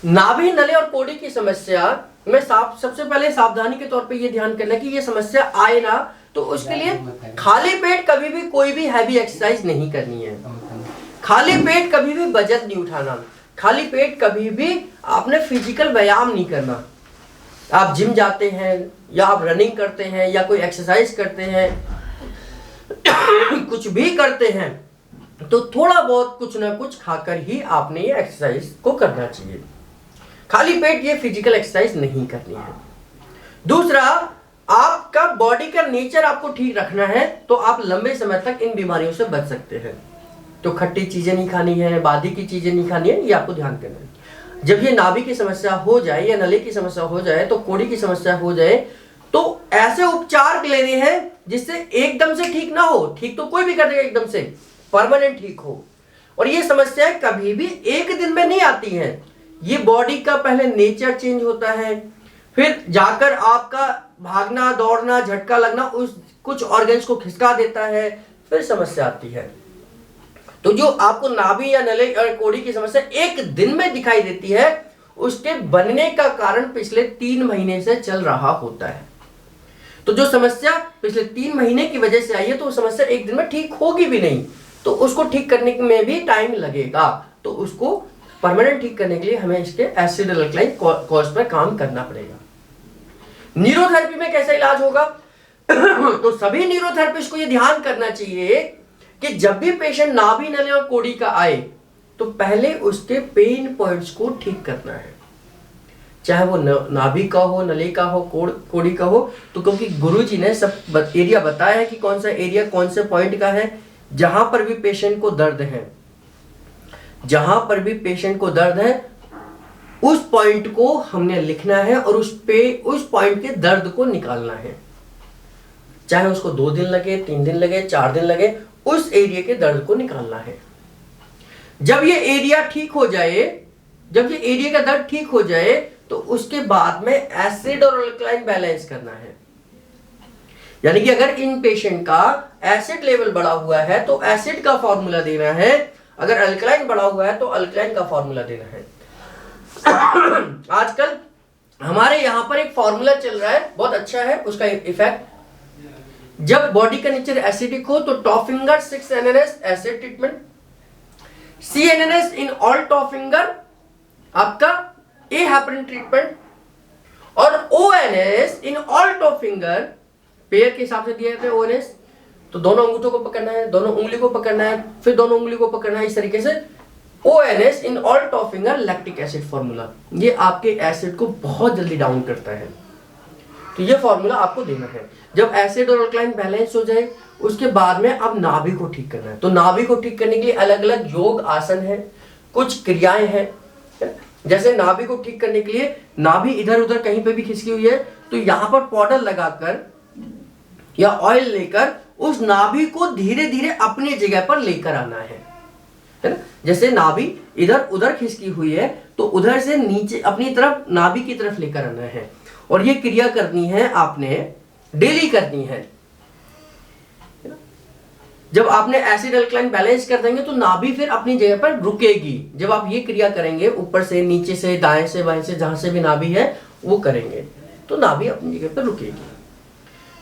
नाभि नली और कोड़ी की समस्या में सबसे पहले सावधानी के तौर पे ये ध्यान करना कि ये समस्या आए ना, तो उसके लिए खाली पेट कभी भी कोई भी हैवी एक्सरसाइज नहीं करनी है। खाली पेट कभी भी वजन नहीं उठाना, खाली पेट कभी भी आपने फिजिकल व्यायाम नहीं करना। आप जिम जाते हैं या आप रनिंग करते हैं या कोई एक्सरसाइज करते हैं कुछ भी करते हैं, तो थोड़ा बहुत कुछ ना कुछ खाकर ही आपने ये एक्सरसाइज को करना चाहिए। खाली पेट ये फिजिकल एक्सरसाइज नहीं करनी है। दूसरा, आपका बॉडी का नेचर आपको ठीक रखना है, तो आप लंबे समय तक इन बीमारियों से बच सकते हैं। तो खट्टी चीजें नहीं खानी है, बादी की चीजें नहीं खानी है, ये आपको ध्यान करना है। जब ये नाभि की समस्या हो जाए या नली की समस्या हो जाए, तो कोड़ी की समस्या हो जाए, तो ऐसे उपचार लेने हैं जिससे एकदम से ठीक ना हो। ठीक तो कोई भी कर देगा एकदम से, परमानेंट ठीक हो। और ये समस्याएं कभी भी एक दिन में नहीं आती हैं। ये बॉडी का पहले नेचर चेंज होता है, फिर जाकर आपका भागना दौड़ना झटका लगना उस कुछ ऑर्गन्स को खिसका देता है, फिर समस्या आती है। तो जो आपको नाभि या नली और कोड़ी की समस्या एक दिन में दिखाई देती है, उसके बनने का कारण पिछले 3 महीने से चल रहा होता है। तो जो समस्या पिछले 3 महीने की वजह से आई है, तो वो समस्या एक दिन में ठीक होगी भी नहीं, तो उसको ठीक करने में भी टाइम लगेगा। तो उसको परमानेंट ठीक करने के लिए हमें इसके एसिड अल्कलाइन कॉज पर काम करना पड़ेगा। न्यूरोथेरेपी में कैसा इलाज होगा? तो सभी न्यूरोथेरेपिस्ट को यह ध्यान करना चाहिए कि जब भी पेशेंट नाभि नली और कोड़ी का आए, तो पहले उसके पेन पॉइंट्स को ठीक करना है। चाहे वो नाभि का हो, नली का हो, कोड़ी का हो, तो क्योंकि गुरुजी ने सब एरिया बताया है कि कौन सा एरिया कौन से पॉइंट का है। जहां पर भी पेशेंट को दर्द है, जहां पर भी पेशेंट को दर्द है, उस पॉइंट को हमने लिखना है और उस पॉइंट के दर्द को निकालना है। चाहे उसको 2 दिन लगे, 3 दिन लगे, 4 दिन लगे, उस एरिया के दर्द को निकालना है। जब ये एरिया ठीक हो जाए, जब ये एरिया का दर्द ठीक हो जाए, तो उसके बाद में एसिड और अल्कलाइन बैलेंस करना है। यानी कि अगर इन पेशेंट का एसिड लेवल बढ़ा हुआ है, तो एसिड का फॉर्मूला देना है। अगर अल्कलाइन बढ़ा हुआ है, तो अल्कलाइन का फॉर्मूला देना है। आजकल हमारे यहां पर एक फॉर्मूला चल रहा है, बहुत अच्छा है उसका इफेक्ट। जब बॉडी का नेचर एसिडिक हो, तो टॉफिंगर 6-NNS acid treatment, CNNS in all टॉफिंगर आपका ए हेपरिन ट्रीटमेंट, और ONS इन ऑल टॉफिंगर पेयर के हिसाब से दिया जाता है। ONS तो दोनों अंगूठों को पकड़ना है, दोनों उंगली को पकड़ना है, फिर दोनों उंगली को पकड़ना है, इस तरीके से ONS इन ऑल टॉफिंगर लैक्टिक एसिड फॉर्मूला, ये आपके एसिड को बहुत जल्दी डाउन करता है। तो ये फॉर्मूला आपको देना है। जब एसिड और अल्कलाइन बैलेंस हो जाए, उसके बाद में अब नाभि को ठीक करना है। तो नाभि को ठीक करने के लिए अलग अलग योग आसन है, कुछ क्रियाएं हैं। जैसे नाभि को ठीक करने के लिए, नाभि इधर उधर कहीं पे भी खिसकी हुई है, तो यहां पर पाउडर लगाकर या ऑयल लेकर उस नाभि को धीरे धीरे अपनी जगह पर लेकर आना है ना। जैसे नाभि इधर उधर खिसकी हुई है, तो उधर से नीचे अपनी तरफ नाभि की तरफ लेकर आना है। और ये क्रिया करनी है, आपने डेली करनी है। जब आपने एसिड अल्कलाइन बैलेंस कर देंगे, तो नाभि फिर अपनी जगह पर रुकेगी। जब आप ये क्रिया करेंगे, ऊपर से नीचे से दाएं से बाएं से जहां से भी नाभि है वो करेंगे, तो नाभि अपनी जगह पर रुकेगी।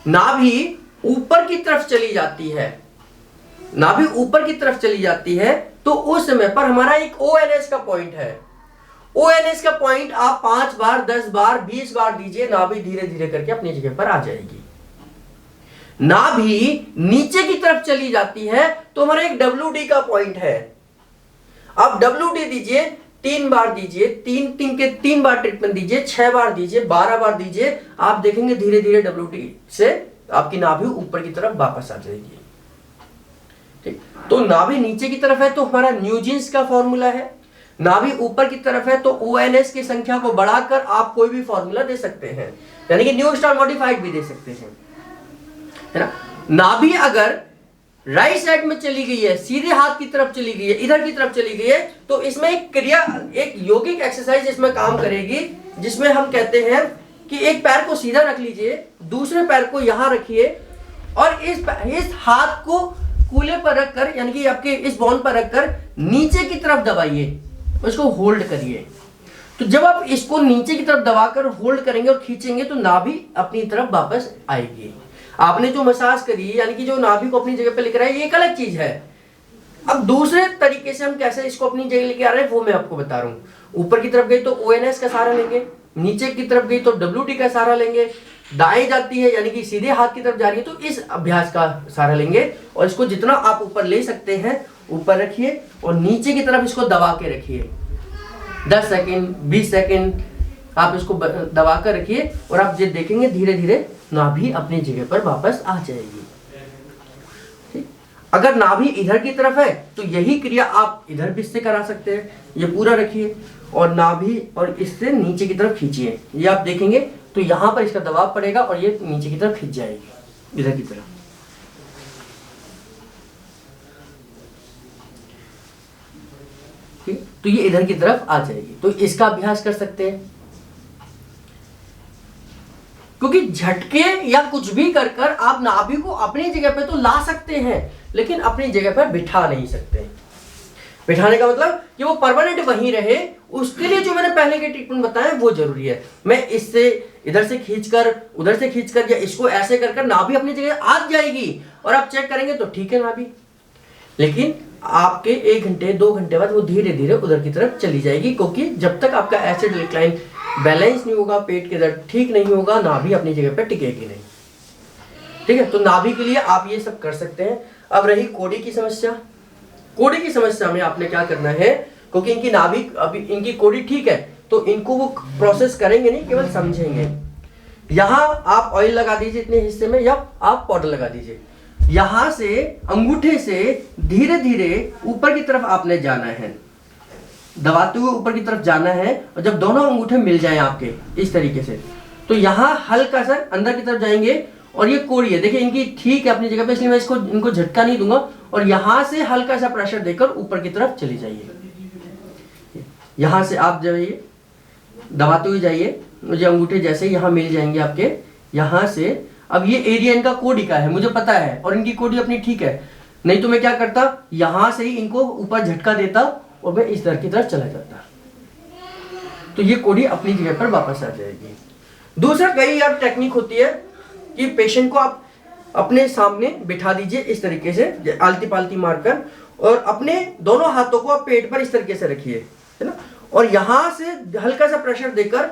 नाभि ऊपर की तरफ चली जाती है, नाभि ऊपर की तरफ चली जाती है, तो उस समय पर हमारा एक ONS का पॉइंट है। ONS का पॉइंट आप 5 बार, 10 बार, 20 बार दीजिए, नाभि धीरे धीरे करके अपनी जगह पर आ जाएगी। नाभि नीचे की तरफ चली जाती है, तो हमारा एक WD का पॉइंट है। अब WD दीजिए, 3 बार दीजिए, 3 बार ट्रीटमेंट दीजिए, 6 बार दीजिए, 12 बार दीजिए, आप देखेंगे धीरे धीरे WD से आपकी नाभि ऊपर की तरफ वापस आ जाएगी। ठीक, तो नाभि नीचे की तरफ है तो हमारा न्यूजेंस का फॉर्मूला है। नाभि ऊपर की तरफ है तो ONS की संख्या को बढ़ाकर आप कोई भी फॉर्मूला दे सकते हैं, यानी कि न्यू स्टार मॉडिफाइड भी दे सकते हैं, है ना। नाभि अगर राइट साइड में चली गई है, सीधे हाथ की तरफ चली गई है, इधर की तरफ चली गई है, तो इसमें एक क्रिया, एक योगिक एक्सरसाइज इसमें काम करेगी, जिसमें हम कहते हैं कि एक पैर को सीधा रख लीजिए, दूसरे पैर को यहां रखिए और इस हाथ को कूल्हे पर रखकर, यानी कि आपके इस बोन पर रखकर नीचे की तरफ दबाइए, उसको होल्ड करिए। तो तो जब आप इसको नीचे की तरफ दबाकर होल्ड करेंगे और खींचेंगे तो नाभि अपनी तरफ वापस आएगी। आपने जो मसाज करी यानी कि जो नाभि को अपनी जगह पे लेकर आए ये एक अलग चीज है। अब दूसरे तरीके से हम कैसे इसको अपनी जगह लेके आ रहे हैं वो मैं आपको बता रहा हूं। ऊपर की तरफ गई तो ONS का सहारा लेंगे, नीचे की तरफ गई तो WT का सहारा लेंगे, दाएं जाती है यानी कि सीधे हाथ की तरफ जा रही है तो इस अभ्यास का सहारा लेंगे और इसको जितना आप ऊपर ले सकते हैं ऊपर रखिए और नीचे की तरफ इसको दबा के रखिए। 10 सेकंड 20 सेकंड आप इसको दबा कर रखिए और आप ये देखेंगे धीरे धीरे नाभि अपनी जगह पर वापस आ जाएगी। ठीक, अगर नाभि इधर की तरफ है तो यही क्रिया आप इधर भी इससे करा सकते हैं। ये पूरा रखिए और नाभि और इससे नीचे की तरफ खींचिए, ये आप देखेंगे तो यहां पर इसका दबाव पड़ेगा और ये नीचे की तरफ खींच जाएगी इधर की तरफ। ठीक, तो ये इधर की तरफ आ जाएगी। तो इसका अभ्यास कर सकते हैं क्योंकि झटके या कुछ भी कर कर आप नाभि को अपनी जगह पे तो ला सकते हैं लेकिन अपनी जगह पर बिठा नहीं सकते। बिठाने का मतलब कि वो परमानेंट वहीं रहे, उसके लिए जो मैंने पहले के ट्रीटमेंट बताए वो जरूरी है। मैं इससे इधर से खींचकर उधर से खींचकर या इसको ऐसे कर कर नाभि अपनी जगह आ जाएगी और आप चेक करेंगे तो ठीक है नाभि, लेकिन आपके 1 घंटे 2 घंटे बाद वो धीरे धीरे उधर की तरफ चली जाएगी क्योंकि जब तक आपका एसिड रिक्लाइन बैलेंस नहीं होगा, पेट के दर्द ठीक नहीं होगा, नाभि अपनी जगह पर टिकेगी नहीं। ठीक है, तो नाभि के लिए आप ये सब कर सकते हैं। अब रही कोड़ी की समस्या। कोड़ी की समस्या में आपने क्या करना है, क्योंकि इनकी नाभि अभी इनकी कोड़ी ठीक है तो इनको वो प्रोसेस करेंगे नहीं, केवल समझेंगे। यहां आप ऑयल लगा दीजिए इतने हिस्से में या आप पाउडर लगा दीजिए। यहां से अंगूठे से धीरे धीरे ऊपर की तरफ आपने जाना है, दबाते हुए ऊपर की तरफ जाना है और जब दोनों अंगूठे मिल जाएं आपके इस तरीके से तो यहां हल्का सा अंदर की तरफ जाएंगे और ये कोड़ी है देखिए इनकी ठीक है अपनी जगह पे, इसलिए मैं इनको झटका नहीं दूंगा और यहां से हल्का सा प्रेशर देकर ऊपर की तरफ चली जाइए। यहां से आप जाइए दबाते हुए जाइए, मुझे अंगूठे जैसे यहां मिल जाएंगे आपके यहां से। अब ये एरिया इनका कोड़ी का है मुझे पता है और इनकी कोड़ी अपनी ठीक है, नहीं तो मैं क्या करता यहां से ही इनको ऊपर झटका देता और मैं इस दर की तरफ चला जाता तो ये कोड़ी अपनी जगह पर वापस आ जाएगी। दूसरा कई यार टेक्निक होती है कि पेशेंट को आप अपने सामने बिठा दीजिए इस तरीके से आलती पालती मारकर और अपने दोनों हाथों को आप पेट पर इस तरीके से रखिए, है ना, और यहां से हल्का सा प्रेशर देकर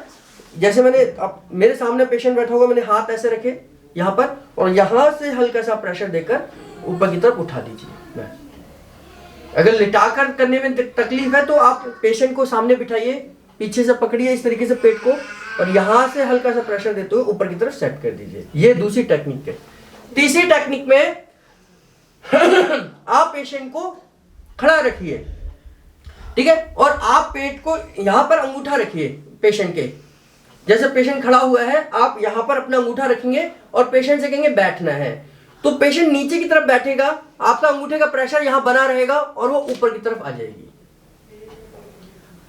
जैसे मैंने मेरे सामने पेशेंट बैठा हुआ मैंने हाथ ऐसे रखे यहां पर और यहां से हल्का सा प्रेशर देकर ऊपर की तरफ उठा दीजिए। अगर लिटाकर करने में तकलीफ है तो आप पेशेंट को सामने बिठाइए, पीछे से पकड़िए इस तरीके से पेट को और यहां से हल्का सा प्रेशर देते हुए ऊपर की तरफ सेट कर दीजिए। ये दूसरी टेक्निक है। तीसरी टेक्निक में आप पेशेंट को खड़ा रखिए, ठीक है, और आप पेट को यहां पर अंगूठा रखिए पेशेंट के, जैसे पेशेंट खड़ा हुआ है आप यहां पर अपना अंगूठा रखेंगे और पेशेंट से कहेंगे बैठना है तो पेशेंट नीचे की तरफ बैठेगा, आपका अंगूठे का प्रेशर यहां बना रहेगा और वो ऊपर की तरफ आ जाएगी,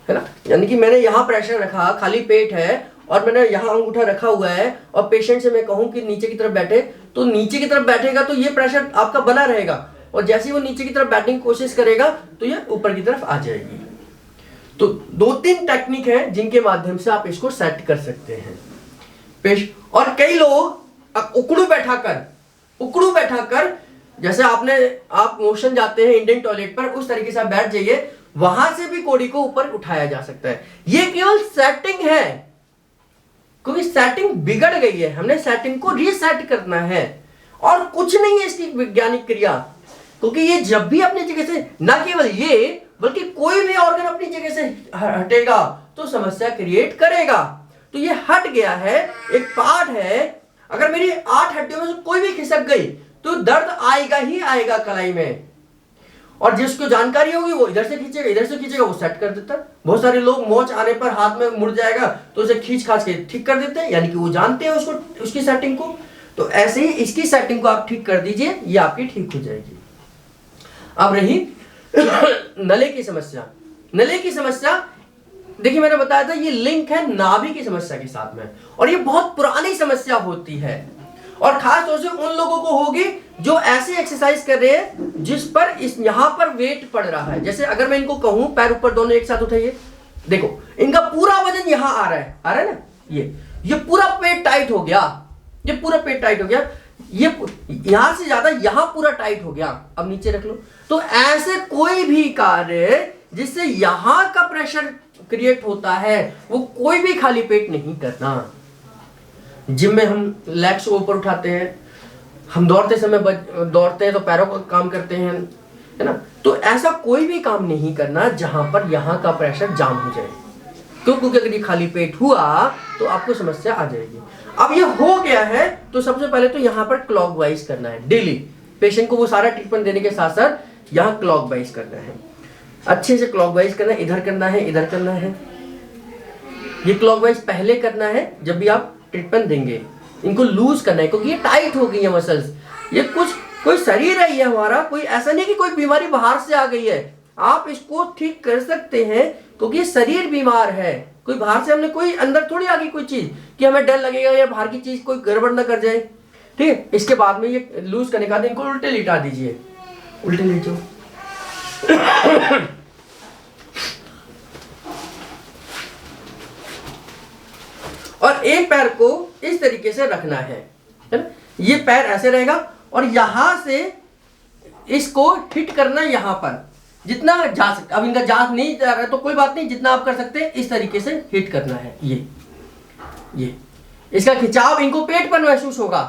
है ना। यानी कि मैंने यहां प्रेशर रखा, खाली पेट है और मैंने यहां अंगूठा रखा हुआ है और पेशेंट से मैं कहूं कि नीचे की तरफ बैठे तो नीचे की तरफ बैठेगा तो ये प्रेशर आपका बना रहेगा और जैसे ही वो नीचे की तरफ बैठने की कोशिश करेगा तो ये ऊपर की तरफ आ जाएगी। तो 2-3 टेक्निक है जिनके माध्यम से आप इसको सेट कर सकते हैं। और कई लोग उकड़ू बैठाकर जैसे आप मोशन जाते हैं इंडियन टॉयलेट पर उस तरीके से आप बैठ जाइए, वहां से भी कोड़ी को ऊपर उठाया जा सकता है। ये केवल सेटिंग है क्योंकि सेटिंग बिगड़ गई है, हमने सेटिंग को रीसेट करना है और कुछ नहीं है इसकी वैज्ञानिक क्रिया, क्योंकि ये जब भी अपनी जगह से न केवल ये बल्कि कोई भी ऑर्गन अपनी जगह से हटेगा तो समस्या क्रिएट करेगा। तो ये हट गया है, एक पार्ट है। अगर मेरी 8 हड्डियों में से कोई भी खिसक गई तो दर्द आएगा ही आएगा कलाई में, और जिसको जानकारी होगी वो इधर से खींचेगा इधर से खींचेगा, वो सेट कर देता है। बहुत सारे लोग मोच आने पर हाथ में मुड़ जाएगा तो उसे खींच खाच के ठीक कर देते हैं, यानी कि वो जानते हैं उसको उसकी सेटिंग को। तो ऐसे ही इसकी सेटिंग को आप ठीक कर दीजिए, ये आपकी ठीक हो जाएगी। अब रही नले की समस्या। नले की समस्या देखिए मैंने बताया था ये लिंक है नाभि की समस्या के साथ में, और ये बहुत पुरानी समस्या होती है और खास तौर से उन लोगों को होगी जो ऐसी एक्सरसाइज कर रहे हैं जिस पर इस यहां पर वेट पड़ रहा है। जैसे अगर मैं इनको कहूं पैर ऊपर दोनों एक साथ उठाइए, देखो इनका पूरा वजन यहां आ रहा है ना, ये पूरा पेट टाइट हो गया, ये पूरा पेट टाइट हो गया, ये यहां से ज्यादा यहां पूरा टाइट हो गया। अब नीचे रख लो। तो ऐसे कोई भी कार्य जिससे यहां का प्रेशर क्रिएट होता है वो कोई भी खाली पेट नहीं करना। जिम में हम लेग्स ऊपर उठाते हैं, हम दौड़ते समय दौड़ते हैं तो पैरों का काम करते हैं, है ना। तो ऐसा कोई भी काम नहीं करना जहां पर यहां का प्रेशर जाम हो जाए, क्योंकि अगर ये खाली पेट हुआ तो आपको समस्या आ जाएगी। अब ये हो गया है तो सबसे पहले तो यहां पर क्लॉकवाइज करना है डेली। पेशेंट को वो सारा ट्रीटमेंट देने के साथ साथ यहां क्लॉकवाइज करना है, अच्छे से क्लॉकवाइज करना है, इधर करना है, इधर करना है। ये क्लॉकवाइज पहले करना है जब भी आप ट्रीटमेंट देंगे। इनको लूज करना है क्योंकि ये टाइट हो गई है मसल्स। ये कोई शरीर है ये हमारा, कोई ऐसा नहीं कि कोई बीमारी बाहर से आ गई है। आप इसको ठीक कर सकते हैं क्योंकि ये शरीर बीमार है। कोई बाहर से हमने कोई अंदर थोड़ी आ गई कोई चीज कि हमें डर लगेगा या बाहर की चीज कोई गड़बड़ ना कर जाए। ठीक है, इसके बाद में ये लूज करने के बाद इनको उल्टे लिटा दीजिए, उल्टे लेटो। और एक पैर को इस तरीके से रखना है ना, ये पैर ऐसे रहेगा और यहां से इसको हिट करना यहां पर जितना जा सकता। अब इनका जांच नहीं जा रहा है तो कोई बात नहीं, जितना आप कर सकते हैं इस तरीके से हिट करना है। ये इसका खिंचाव इनको पेट पर महसूस होगा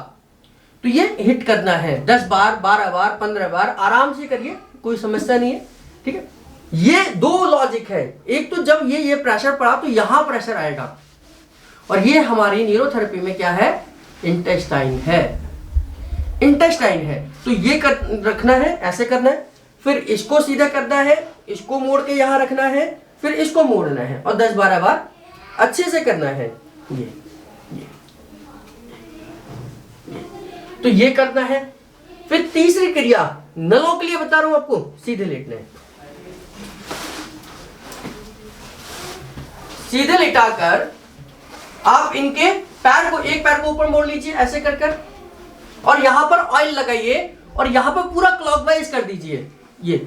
तो ये हिट करना है 10 बार, 12 बार, 15 बार आराम से करिए, कोई समस्या नहीं है। ठीक है, ये दो लॉजिक है। एक तो जब ये प्रेशर पड़ा तो यहां प्रेशर आएगा, और ये हमारी न्यूरोथेरेपी में क्या है, इंटेस्टाइन है। इंटेस्टाइन है तो ये रखना है, ऐसे करना है, फिर इसको सीधा करना है, इसको मोड़ के यहां रखना है, फिर इसको मोड़ना है और 10-12 बार अच्छे से करना है। ये तो ये करना है। फिर तीसरी क्रिया नलों के लिए बता रहा हूं आपको, सीधे लेटना है। सीधे लिटाकर आप इनके पैर को, एक पैर को ऊपर मोड़ लीजिए ऐसे कर और यहां पर ऑयल लगाइए और यहां पर पूरा क्लॉकवाइज कर दीजिए। ये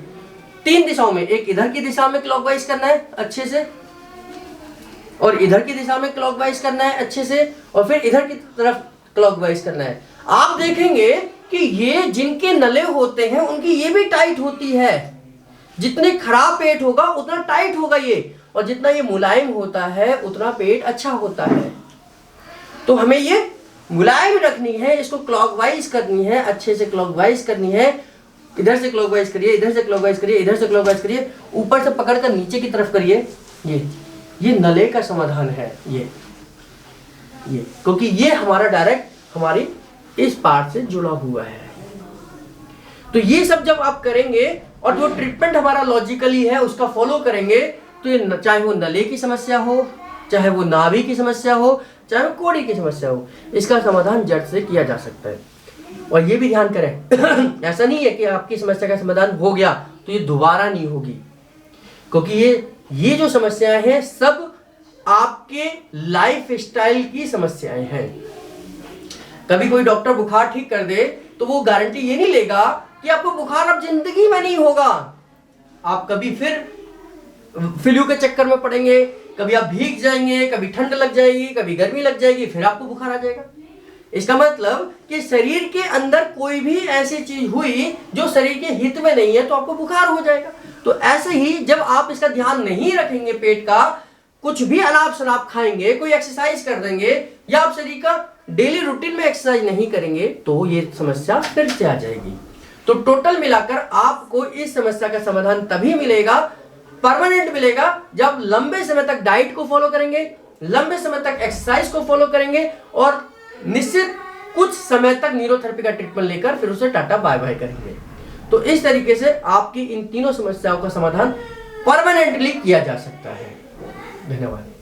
3 दिशाओं में, एक इधर की दिशा में क्लॉकवाइज करना है अच्छे से, और इधर की दिशा में क्लॉकवाइज करना है अच्छे से, और फिर इधर की तरफ क्लॉकवाइज करना है। आप देखेंगे कि ये जिनके नले होते हैं उनकी ये भी टाइट होती है। जितने खराब पेट होगा उतना टाइट होगा ये, और जितना ये मुलायम होता है उतना पेट अच्छा होता है। तो हमें ये मुलायम रखनी है, इसको क्लॉकवाइज करनी है, अच्छे से क्लॉकवाइज करनी है। इधर से क्लॉकवाइज करिए, इधर से क्लॉकवाइज करिए, इधर से क्लॉकवाइज करिए, ऊपर से पकड़कर नीचे की तरफ करिए। ये नले का समाधान है। ये क्योंकि ये हमारा डायरेक्ट हमारी इस पार्ट से जुड़ा हुआ है। तो ये सब जब आप करेंगे और जो ट्रीटमेंट हमारा लॉजिकली है उसका फॉलो करेंगे तो ये चाहे वो नले की समस्या हो, चाहे वो नाभि की समस्या हो, चाहे वो कोड़ी की समस्या हो, इसका समाधान जड़ से किया जा सकता है। और ये भी ध्यान करें ऐसा नहीं है कि आपकी समस्या का समाधान हो गया तो ये दोबारा नहीं होगी, क्योंकि ये जो समस्याएं हैं सब आपके लाइफ स्टाइल की समस्याएं हैं। कभी कोई डॉक्टर बुखार ठीक कर दे तो वो गारंटी ये नहीं लेगा कि आपको बुखार अब जिंदगी में नहीं होगा। आप कभी फिर फ्लू के चक्कर में पड़ेंगे, कभी आप भीग जाएंगे, कभी ठंड लग जाएगी, कभी गर्मी लग जाएगी, फिर आपको बुखार आ जाएगा। इसका मतलब कि शरीर के अंदर कोई भी ऐसी चीज हुई जो शरीर के हित में नहीं है तो आपको बुखार हो जाएगा। तो ऐसे ही जब आप इसका ध्यान नहीं रखेंगे, पेट का कुछ भी अनाप शनाप खाएंगे, कोई एक्सरसाइज कर देंगे या आप शरीर का डेली रूटीन में एक्सरसाइज नहीं करेंगे तो ये समस्या फिर से आ जाएगी। तो टोटल मिलाकर आपको इस समस्या का समाधान तभी मिलेगा, परमानेंट मिलेगा, जब लंबे समय तक डाइट को फॉलो करेंगे, लंबे समय तक एक्सरसाइज को फॉलो करेंगे और निश्चित कुछ समय तक न्यूरोथेरेपी का ट्रीटमेंट लेकर फिर उसे टाटा बाय बाय करेंगे। तो इस तरीके से आपकी इन तीनों समस्याओं का समाधान परमानेंटली किया जा सकता है। धन्यवाद।